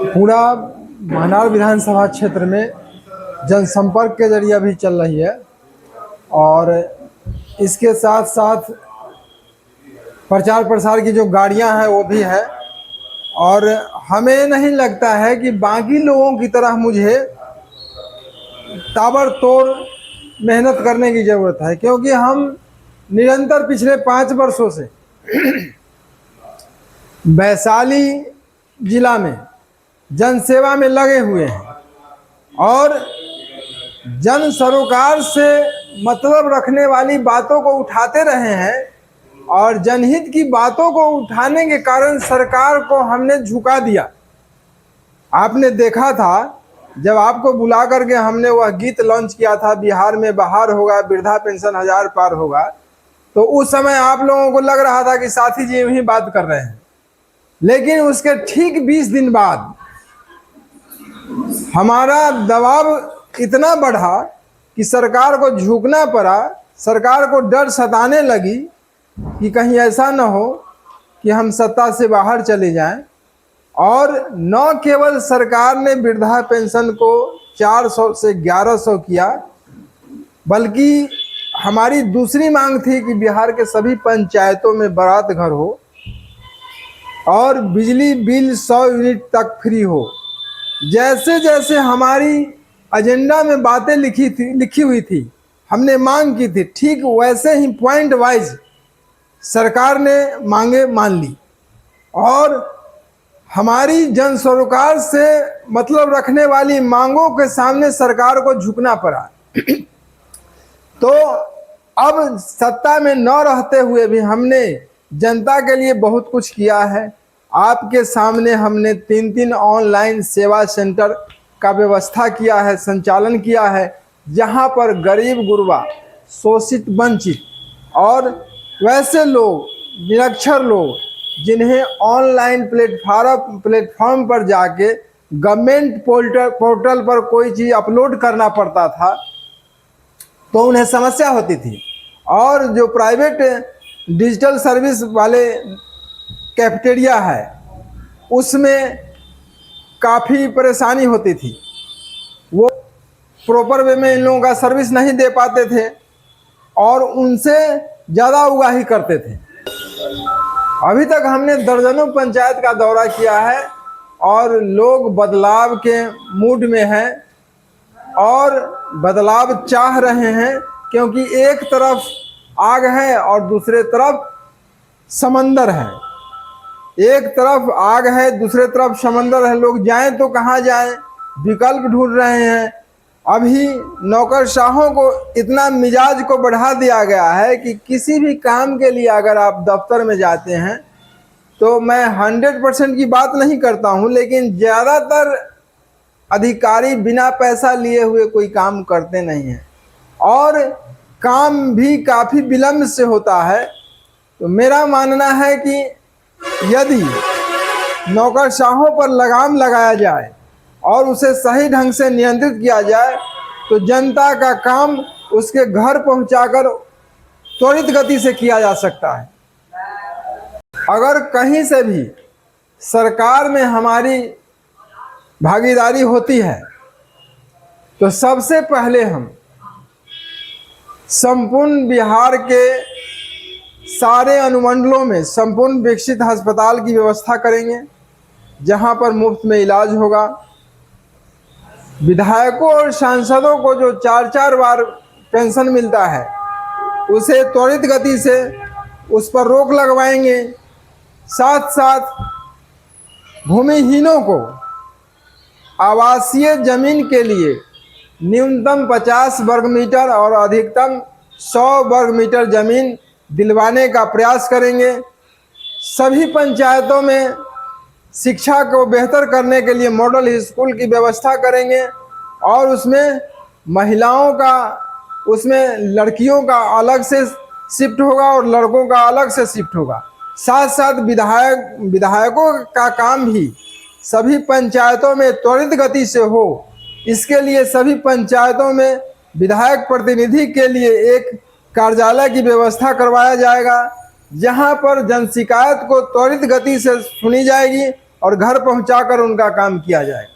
पूरा महनार विधानसभा क्षेत्र में जनसंपर्क के जरिए भी चल रही है और इसके साथ साथ प्रचार प्रसार की जो गाड़ियां हैं वो भी है। और हमें नहीं लगता है कि बाकी लोगों की तरह मुझे ताबड़तोड़ मेहनत करने की ज़रूरत है, क्योंकि हम निरंतर पिछले 5 वर्षों से वैशाली जिला में जनसेवा में लगे हुए हैं और जन सरोकार से मतलब रखने वाली बातों को उठाते रहे हैं और जनहित की बातों को उठाने के कारण सरकार को हमने झुका दिया। आपने देखा था जब आपको बुला करके हमने वह गीत लॉन्च किया था, बिहार में बहार होगा, वृद्धा पेंशन 1000 पार होगा, तो उस समय आप लोगों को लग रहा था कि साथी जी ही बात कर रहे हैं। लेकिन उसके ठीक 20 दिन बाद हमारा दबाव इतना बढ़ा कि सरकार को झुकना पड़ा। सरकार को डर सताने लगी कि कहीं ऐसा न हो कि हम सत्ता से बाहर चले जाएं। और न केवल सरकार ने वृद्धा पेंशन को 400 से 1100 किया, बल्कि हमारी दूसरी मांग थी कि बिहार के सभी पंचायतों में बारात घर हो और बिजली बिल 100 यूनिट तक फ्री हो। जैसे जैसे हमारी एजेंडा में बातें लिखी हुई थी, हमने मांग की थी, ठीक वैसे ही पॉइंट वाइज सरकार ने मांगे मान ली और हमारी जन सरोकार से मतलब रखने वाली मांगों के सामने सरकार को झुकना पड़ा। तो अब सत्ता में न रहते हुए भी हमने जनता के लिए बहुत कुछ किया है। आपके सामने हमने 3 ऑनलाइन सेवा सेंटर का व्यवस्था किया है, संचालन किया है, जहां पर गरीब गुरबा, शोषित, वंचित और वैसे लोग, निरक्षर लोग जिन्हें ऑनलाइन प्लेटफॉर्म पर जाके गवर्नमेंट पोर्टल पर कोई चीज़ अपलोड करना पड़ता था तो उन्हें समस्या होती थी, और जो प्राइवेट डिजिटल सर्विस वाले कैफेटेरिया है उसमें काफ़ी परेशानी होती थी। वो प्रॉपर वे में इन लोगों का सर्विस नहीं दे पाते थे और उनसे ज़्यादा उगाही करते थे। अभी तक हमने दर्जनों पंचायत का दौरा किया है और लोग बदलाव के मूड में हैं और बदलाव चाह रहे हैं, क्योंकि एक तरफ आग है और दूसरे तरफ समंदर है। एक तरफ आग है, दूसरे तरफ समंदर है। लोग जाएं तो कहाँ जाएं, विकल्प ढूंढ रहे हैं। अभी नौकरशाहों को इतना मिजाज को बढ़ा दिया गया है कि किसी भी काम के लिए अगर आप दफ्तर में जाते हैं तो मैं 100% की बात नहीं करता हूं, लेकिन ज़्यादातर अधिकारी बिना पैसा लिए हुए कोई काम करते नहीं हैं और काम भी काफ़ी विलम्ब से होता है। तो मेरा मानना है कि यदि नौकरशाहों पर लगाम लगाया जाए और उसे सही ढंग से नियंत्रित किया जाए तो जनता का काम उसके घर पहुंचाकर त्वरित गति से किया जा सकता है। अगर कहीं से भी सरकार में हमारी भागीदारी होती है तो सबसे पहले हम संपूर्ण बिहार के सारे अनुमंडलों में संपूर्ण विकसित अस्पताल की व्यवस्था करेंगे, जहां पर मुफ्त में इलाज होगा। विधायकों और सांसदों को जो 4-4 बार पेंशन मिलता है उसे त्वरित गति से उस पर रोक लगवाएंगे। साथ साथ भूमिहीनों को आवासीय जमीन के लिए न्यूनतम 50 वर्ग मीटर और अधिकतम 100 वर्ग मीटर जमीन दिलवाने का प्रयास करेंगे। सभी पंचायतों में शिक्षा को बेहतर करने के लिए मॉडल स्कूल की व्यवस्था करेंगे और उसमें महिलाओं का, उसमें लड़कियों का अलग से शिफ्ट होगा और लड़कों का अलग से शिफ्ट होगा। साथ साथ विधायकों का काम भी सभी पंचायतों में त्वरित गति से हो, इसके लिए सभी पंचायतों में विधायक प्रतिनिधि के लिए एक कार्यालय की व्यवस्था करवाया जाएगा, जहां पर जन शिकायत को त्वरित गति से सुनी जाएगी और घर पहुंचाकर उनका काम किया जाए।